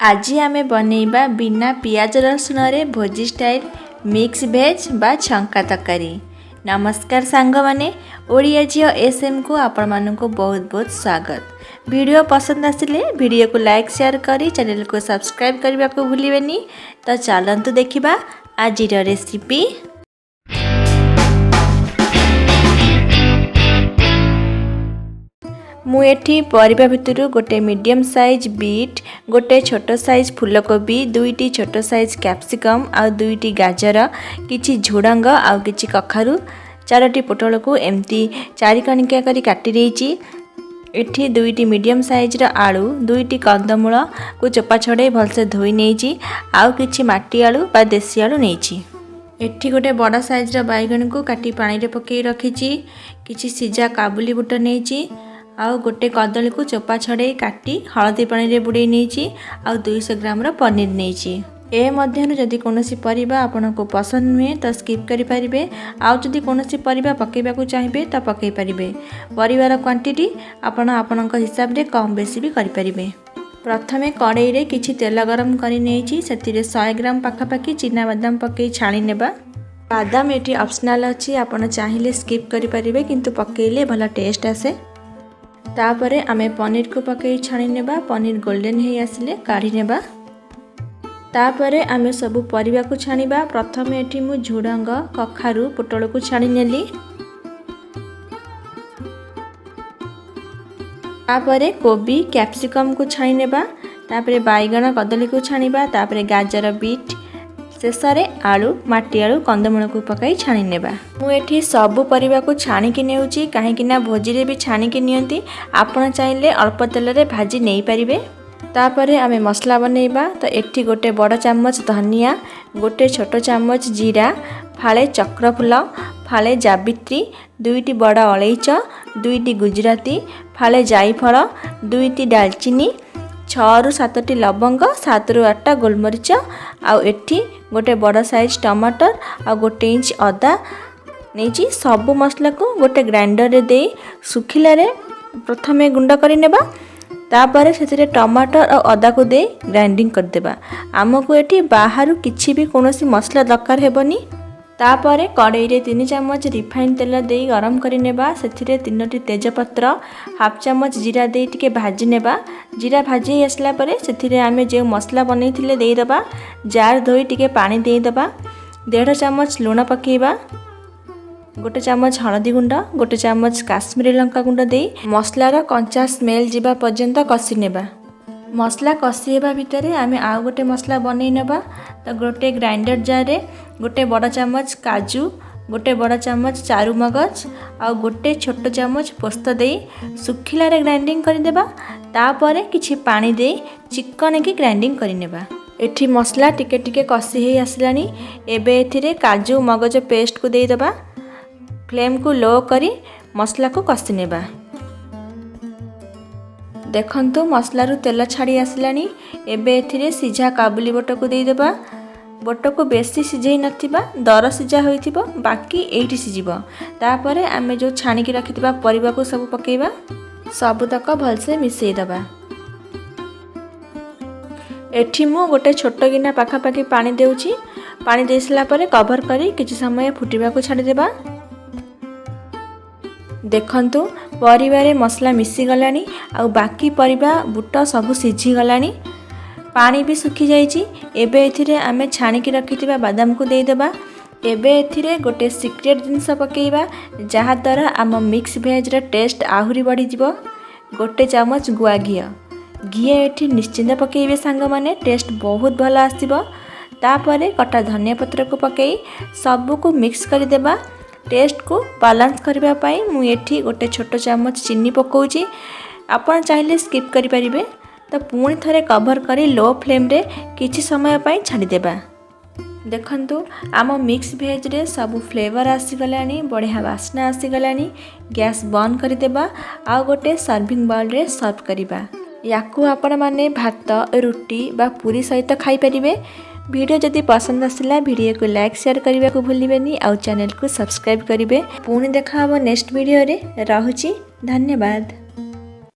आज आमे बनैबा बिना पियाज रसुन रे भोजी स्टाइल मिक्स भेज बा छंका तरकारी। नमस्कार सांग माने ओडिया एसएम को आपण मानक बहुत बहुत स्वागत। वीडियो पसंद आसिले वीडियो को लाइक शेयर करी चैनल को सब्सक्राइब करने को भूलिबेनी। तो चलंतु देखिबा आज रेसिपी। मु एठी परिबा भितरु गोटे मीडियम साइज बीट, गोटे छोट साइज फूलकोबी, दुईटी छोट साइज कैप्सिकम आ दुईटी गाजर, किछि झुडंग आ किछि कखारु, चारोटी पोटल को एमती चारि कणिका करी काटी देइछि। एठी दुईटी मीडियम साइज रा आलू, दुईटी कंदमूल को चोपा छड़े भलसे धोई नेइछि, आ किछि माटी आलू बा देसी आलू नेइछि। एठी गोटे बड़ साइज रा बैगन को काटी पानी रे पकेई रखिछि, किछि सिजा काबुली बुट नेइछि, आउ गोटे कदली को चोपा छड़े काटी हलदी पानी रे बुड़े नेइछि, आउ 200 ग्राम रा पनीर नेइछि। ए मध्यनु जदि कोनोसी परिबा आपनको पसंद नुहे तो स्किप करि परिबे, आउ जदि कोनोसी परिबा पकेइबा को चाहिबे तो पकेइ परिबे। परिवार क्वांटिटी आपण आपनक हिसाब रे कम बेसी भी करि परिबे। प्रथमे कड़ाई रे किछि तेल गरम करि नेइछि, सेतिरे 100 ग्राम पाखापाखि चिना बादाम पकेइ छाणी नेबा। बादाम एटी ऑप्शनल अछि, आपण चाहिले स्किप करि परिबे किंतु पकेइले भला टेस्ट आसे। तापरे आमे पनीर को पकई छाणी नेबा। पनीर गोल्डन हे आसिले काढ़ी नेबा। तापरे आमे सबु परिबा को छाणीबा। प्रथमे एठी मु झुडंग, कखारु, पोटल को छाणी नेली। तापरे कोबी, कैप्सिकम को छाणी नेबा। तापरे बैगन, कदली को छाणीबा। तापरे गाजर, बीट, शेषरे आलू, माटी आलू, कंदमूल को पकाई छाणी नेबा। मु एठी सबु परिबा को छाणी कि नेउची, काहेकि ना भोजी रे भी छाणी कि नियंती। आपण चाहिले अल्प तेल रे भाजी नेई परिबे। तापरे आमे मसला बनेइबा। तो एठी गोटे बड़ चम्मच धनिया, गोटे छोट चम्मच जीरा, फाळे चक्रफूल, फाळे जावित्री, दुईटी बड़ अलैच, दुईटी गुजराती, फाळे जायफल, दुईटी दालचीनी, 6 रु 7 लवंग, 7 रु 8 गोलमरीच, आउ एठी गोटे बड़ साइज टमाटर आ गोटे इंच अदा नेची। सबु मसला को गोटे ग्राइंडर रे दे सुखिला रे प्रथमे गुंड करि नेबा। तापरे सेतिरे टमाटर और अदा को दे ग्राइंडिंग कर देबा। हमको एठी बाहरु किछि भी कोनोसी मसला दरकार हेबनी। तापरे कड़ाई रे 3 चम्मच रिफाइन तेल दे गरम करि नेबा। सेतिरे 3टी तेजपत्र, हाफ चम्मच जीरा दे टिके भाजी नेबा। जीरा भाजी आसला परे सेतिरे आमे जे मसला बनैथिले देई दबा। जार धोई टिके पानी देई दबा। 1.5 चम्मच लूण पकेइबा। गोटे चम्मच हळदी गुंड, गोटे चम्मच काश्मीरी लंका गुंड दे मसलार कंचा स्मेल जिबा पर्यंत कसी नेबा। मसला कसी हेबा भितरे आमे आउ गोटे मसला बनै नेबा। तो गोटे ग्राइंडर जार रे गोटे बड़ चम्मच काजू, गोटे बड़ चम्मच चारू मगज आ गोटे छोट चम्मच पोस्त दे सुखिला रे ग्राइंडिंग करि देबा। तापरे किछि पानी दे चिकन की ग्राइंडिंग करि नेबा। एठी मसला टिके टिके कसी हे आसलानी। एबे एथिरे काजू मगज पेस्ट को दे देबा। फ्लेम को लो करी मसला को कसी नेबा। देखंतु मसला रु तेल छाड़ी आसलानी। एबे एथिरे सिझा काबुली बोट को दे देबा। बोट को बेसी सिझेई नथिबा, दर सिझा होइथिबो, बाकी एठी सिझिबो। तापरे आमे जो छाणी की रखिथिबा परिबा को सब पकेइबा। सब तक भलसे मिसेई दबा। एठी मु गोटे छोट गिना पाखापाखि पानी देउची। पानी देसला परे कवर करी किछि समय फुटिबा को छाड़ी देबा। देखंतु परिबारे मसला मिसी गलानी, आ बाकी परिबा बुट सब सिझी गलानी, पानी भी सुखी जाइछि। एबे एथिरे आमे छाणी की रखिथिबा बादाम को देई देबा। एबे एथिरे गोटे सीक्रेट जिंस पकेइबा, जहा द्वारा आम मिक्स भेज रा टेस्ट आहुरी बढ़ी जिवो। गोटे चम्मच गुआ घिया। घिया एठी निश्चिंत पकेइबे सांग माने, टेस्ट बहुत भल आसीबो। तापरे कटा धनिया पत्र को पकेई सबु को मिक्स करि देबा। टेस्ट को बैलेंस करबा पई मु एठी गोटे छोट चम्मच चीनी पकोउची। आपण चाहिले स्किप करि परिबे। तो पुणी थरे कवर करी लो फ्लेम रे किछि समय पई छाडी देबा। देखंतु आम मिक्स भेज रे सब फ्लेवर आसी गलानी, बढ़िया वासना आसी गलानी। गैस बंद करि देबा। आ गोटे सर्विंग बाउल रे सर्व करिबा। याकू आपण माने भात, रुटी बा पूरी सहित खाई परिबे। वीडियो जदि पसंद आसिला वीडियो को लाइक शेयर करने को भूलिबेनी। आउ चैनल को सब्सक्राइब करिवे। पुणी देखा हबो नेक्स्ट वीडियो रे। रहुची, धन्यवाद।